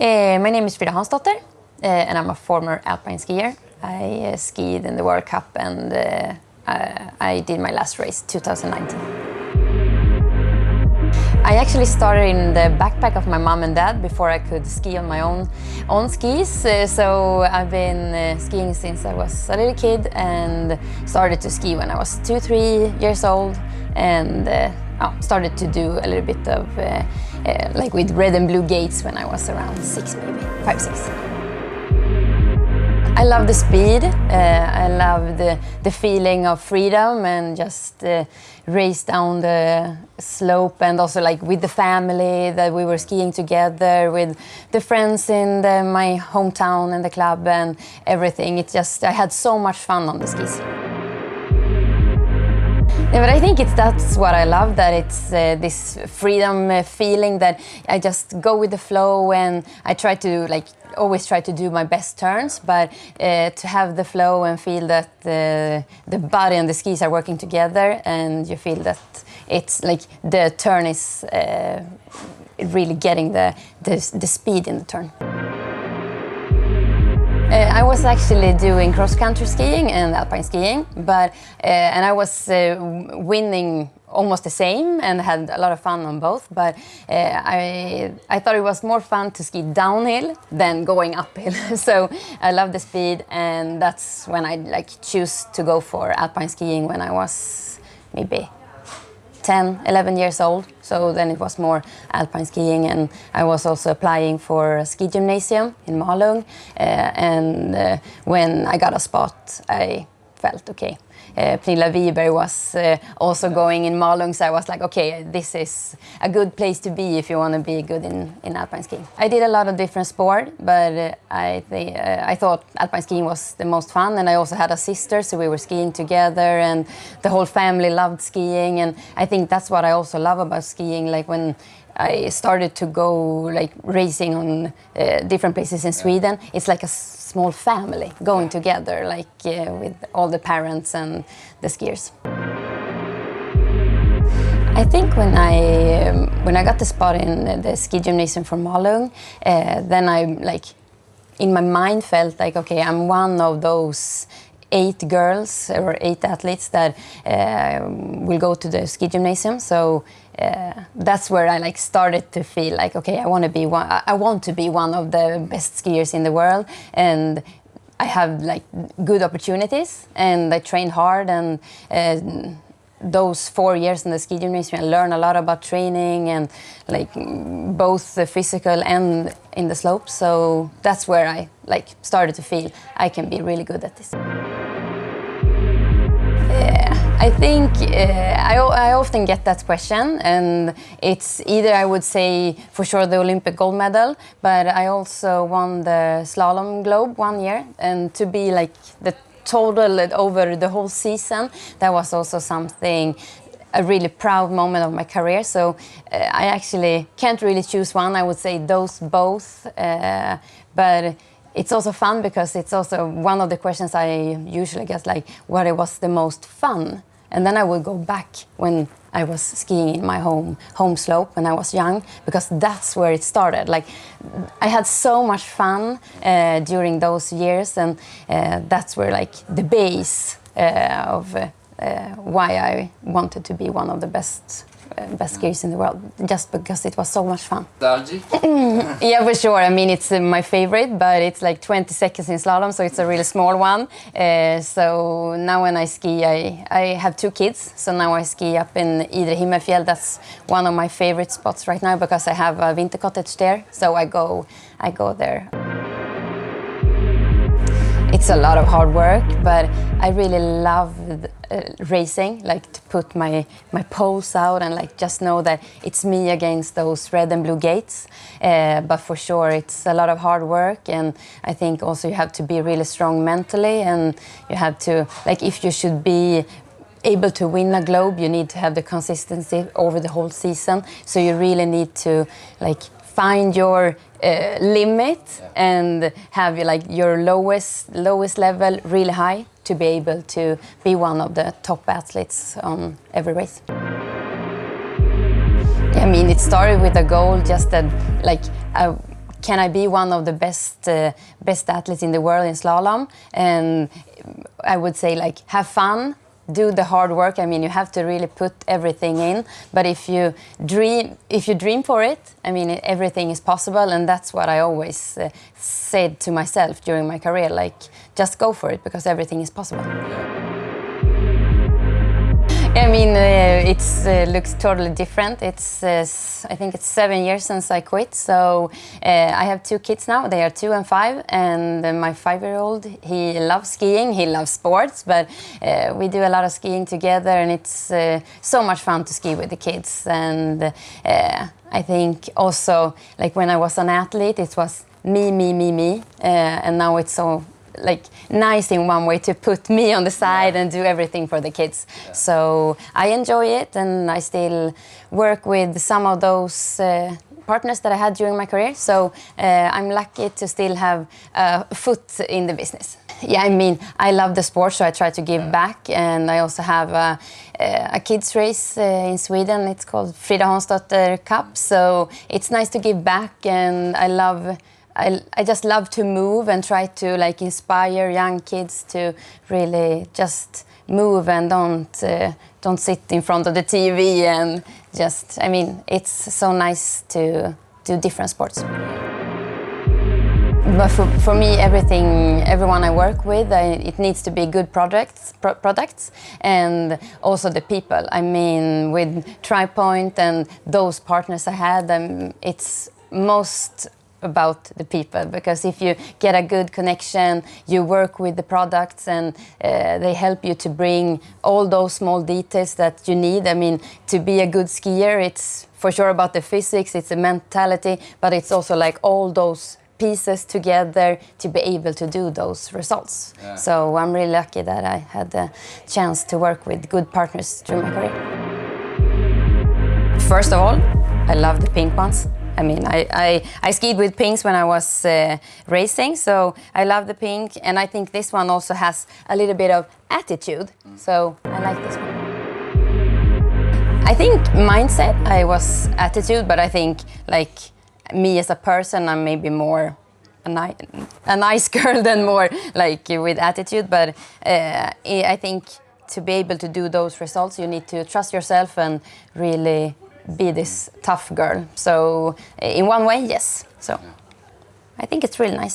My name is Frida Hansdotter, and I'm a former alpine skier. I skied in the World Cup, and I did my last race 2019. I actually started in the backpack of my mom and dad before I could ski on my own skis. So I've been skiing since I was a little kid and started to ski when I was 2-3 years old, and started to do a little bit of like with red and blue gates when I was around 6, maybe 5, 6. I love the speed. I love the feeling of freedom and just race down the slope, and also like with the family that we were skiing together with the friends in my hometown and the club and everything. I had so much fun on the skis. Yeah, but I think that's what I love, that it's this freedom feeling that I just go with the flow, and I try to always try to do my best turns, but to have the flow and feel that the body and the skis are working together, and you feel that it's like the turn is really getting the speed in the turn. I was actually doing cross-country skiing and alpine skiing, and I was winning almost the same and had a lot of fun on both, but I thought it was more fun to ski downhill than going uphill. So I love the speed, and that's when I choose to go for alpine skiing when I was maybe 10, 11 years old. So then it was more alpine skiing, and I was also applying for a ski gymnasium in Malung, and when I got a spot, I felt okay. Pernilla Wiberg was also going in Malung, so I was like, okay, this is a good place to be if you want to be good in alpine skiing. I did a lot of different sports, but I thought alpine skiing was the most fun, and I also had a sister, so we were skiing together, and the whole family loved skiing, and I think that's what I also love about skiing. Like when I started to go racing on different places in Sweden, it's like a small family going together, with all the parents and the skiers. I think when I got the spot in the ski gymnasium for Malung, then I in my mind felt like, okay, I'm one of those 8 girls or 8 athletes that will go to the ski gymnasium. So that's where I started to feel like, okay, I want to be one of the best skiers in the world, and I have good opportunities, and I trained hard, and those 4 years in the ski gymnasium I learned a lot about training, and both the physical and in the slopes. So that's where I started to feel I can be really good at this. I think I often get that question, and it's either, I would say for sure the Olympic gold medal, but I also won the slalom globe 1 year, and to be the total over the whole season, that was also something, a really proud moment of my career. So I actually can't really choose one. I would say those both, but it's also fun because it's also one of the questions I usually get, what was the most fun? And then I would go back when I was skiing in my home slope when I was young, because that's where it started. I had so much fun during those years, and that's where the base of why I wanted to be one of the best skiers in the world, just because it was so much fun. Yeah, for sure. I mean, it's my favorite, but it's 20 seconds in slalom, so it's a really small one. So now when I ski, I have 2 kids, so now I ski up in Idre Himmelfjäll. That's one of my favorite spots right now, because I have a winter cottage there, so I go there. It's a lot of hard work, but I really love racing, to put my poles out and just know that it's me against those red and blue gates. But for sure, it's a lot of hard work, and I think also you have to be really strong mentally, and you have to, if you should be able to win a globe, you need to have the consistency over the whole season. So you really need to find your limit and have your lowest level really high to be able to be one of the top athletes on every race. I mean, it started with a goal just that can I be one of the best athletes in the world in slalom? And I would say, like, have fun, do the hard work. I mean, you have to really put everything in. But if you dream for it, I mean, everything is possible. And that's what I always said to myself during my career, like, just go for it, because everything is possible. I mean, it looks totally different. I think it's 7 years since I quit. So I have 2 kids now. They are 2 and 5. And my 5-year-old, he loves skiing. He loves sports. But we do a lot of skiing together. And it's so much fun to ski with the kids. And I think also, like, when I was an athlete, it was me. And now it's so, like, nice in one way to put me on the side and do everything for the kids. Yeah. So I enjoy it, and I still work with some of those partners that I had during my career. So I'm lucky to still have a foot in the business. Yeah, I mean, I love the sport, so I try to give back. And I also have a kids race in Sweden. It's called Frida Hansdotter Cup. So it's nice to give back, and I just love to move and try to, like, inspire young kids to really just move and don't sit in front of the TV and just, I mean, it's so nice to do different sports. But for me, everyone I work with, it needs to be good products, and also the people. I mean, with TriPoint and those partners I had, it's most about the people, because if you get a good connection, you work with the products, and they help you to bring all those small details that you need. I mean, to be a good skier, it's for sure about the physics, it's the mentality, but it's also like all those pieces together to be able to do those results. Yeah. So I'm really lucky that I had the chance to work with good partners through my career. First of all, I love the pink ones. I mean, I skied with pinks when I was racing, so I love the pink. And I think this one also has a little bit of attitude, so I like this one. I think mindset, I was attitude, but I think, like, me as a person, I'm maybe more a nice girl than more, like, with attitude. But I think to be able to do those results, you need to trust yourself and really be this tough girl. So in one way, yes. So I think it's really nice.